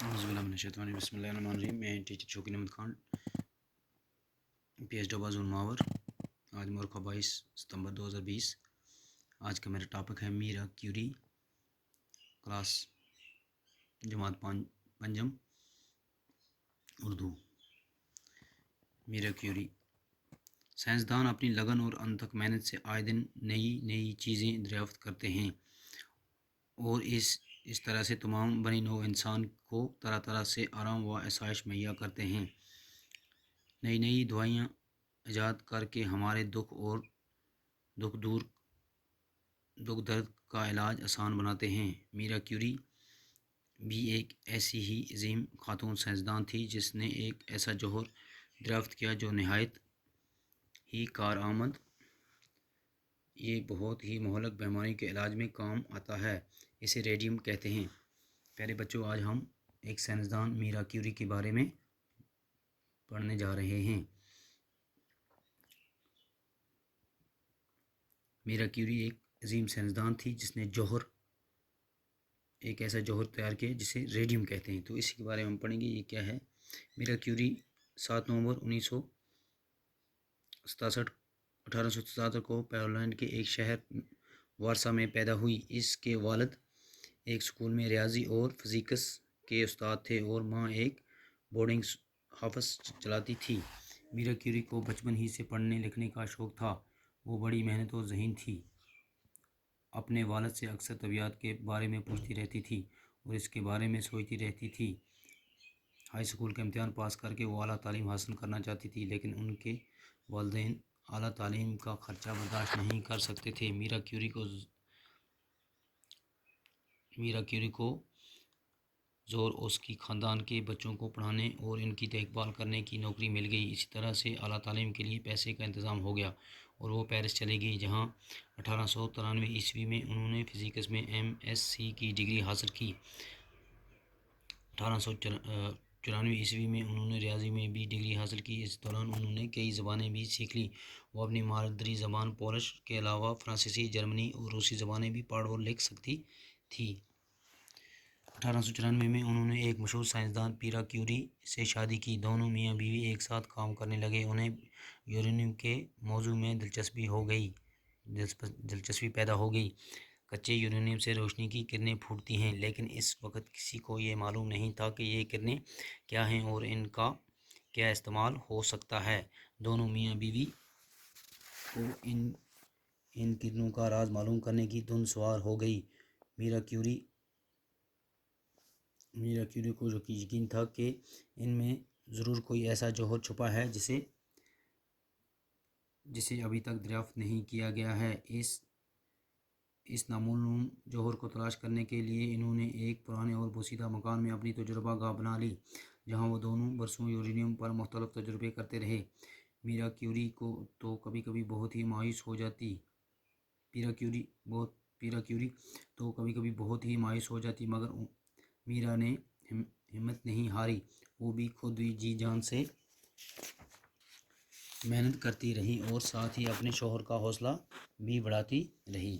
اعوذ باللہ من الشیطان الرجیم، بسم اللہ الرحمن الرحیم۔ میں teacher Shauqeen Ahmad Khan, P H ڈبا زون ماور۔ آج مورخہ 22 ستمبر 2020۔ آج کا میرا ٹاپک ہے میرا کیوری، کلاس جماعت پنجم، اردو۔ میرا کیوری سائنسدان اپنی لگن اور انتھک محنت سے آئے دن نئی چیزیں دریافت کرتے ہیں اور اس طرح سے تمام بنی نوع انسان کو طرح طرح سے آرام و آسائش مہیا کرتے ہیں۔ نئی دوائیاں ایجاد کر کے ہمارے دکھ درد کا علاج آسان بناتے ہیں۔ میرا کیوری بھی ایک ایسی ہی عظیم خاتون سائنسدان تھی جس نے ایک ایسا جوہر دریافت کیا جو نہایت ہی کارآمد، یہ بہت ہی مہلک بیماری کے علاج میں کام آتا ہے، اسے ریڈیم کہتے ہیں۔ پیارے بچوں، آج ہم ایک سائنسدان میرا کیوری کے بارے میں پڑھنے جا رہے ہیں۔ میرا کیوری ایک عظیم سائنسدان تھی جس نے ایک ایسا جوہر تیار کیا جسے ریڈیم کہتے ہیں، تو اسی کے بارے میں ہم پڑھیں گے۔ یہ کیا ہے؟ میرا کیوری 7 نومبر 1867 کو پولینڈ کے ایک شہر وارسا میں پیدا ہوئی۔ اس کے والد ایک اسکول میں ریاضی اور فزکس کے استاد تھے اور ماں ایک بورڈنگ ہاؤس چلاتی تھی۔ میرا کیوری کو بچپن ہی سے پڑھنے لکھنے کا شوق تھا۔ وہ بڑی محنتی اور ذہین تھی، اپنے والد سے اکثر طبیعت کے بارے میں پوچھتی رہتی تھی اور اس کے بارے میں سوچتی رہتی تھی۔ ہائی اسکول کا امتحان پاس کر کے وہ اعلیٰ تعلیم حاصل کرنا چاہتی تھی، لیکن ان کے والدین اعلیٰ تعلیم کا خرچہ برداشت نہیں کر سکتے تھے۔ میرا کیوری کو زور اس کی خاندان کے بچوں کو پڑھانے اور ان کی دیکھ بھال کرنے کی نوکری مل گئی۔ اسی طرح سے اعلیٰ تعلیم کے لیے پیسے کا انتظام ہو گیا اور وہ پیرس چلی گئی، جہاں 1893 میں انہوں نے فزکس میں MSc کی ڈگری حاصل کی۔ 1894 میں انہوں نے ریاضی میں بھی ڈگری حاصل کی۔ اس دوران انہوں نے کئی زبانیں بھی سیکھ لیں۔ وہ اپنی مادری زبان پولش کے علاوہ فرانسیسی، جرمن اور روسی زبانیں بھی پڑھ اور لکھ سکتی تھی۔ 1894 میں انہوں نے ایک مشہور سائنسدان پیرا کیوری سے شادی کی۔ دونوں میاں بیوی ایک ساتھ کام کرنے لگے۔ انہیں یورینیم کے موضوع میں دلچسپی پیدا ہو گئی۔ کچے یورینیم سے روشنی کی کرنیں پھوٹتی ہیں، لیکن اس وقت کسی کو یہ معلوم نہیں تھا کہ یہ کرنیں کیا ہیں اور ان کا کیا استعمال ہو سکتا ہے۔ دونوں میاں بیوی کو ان کرنوں کا راز معلوم کرنے کی دھن سوار ہو گئی۔ میرا کیوری کو یقین تھا کہ ان میں ضرور کوئی ایسا جوہر چھپا ہے جسے ابھی تک دریافت نہیں کیا گیا ہے۔ اس نامعلوم جوہر کو تلاش کرنے کے لیے انہوں نے ایک پرانے اور پوشیدہ مکان میں اپنی تجربہ گاہ بنا لی، جہاں وہ دونوں برسوں یورینیم پر مختلف تجربے کرتے رہے۔ میرا کیوری تو کبھی کبھی بہت ہی مایوس ہو جاتی، مگر میرا نے ہمت نہیں ہاری۔ وہ بھی خود جی جان سے محنت کرتی رہی اور ساتھ ہی اپنے شوہر کا حوصلہ بھی بڑھاتی رہی۔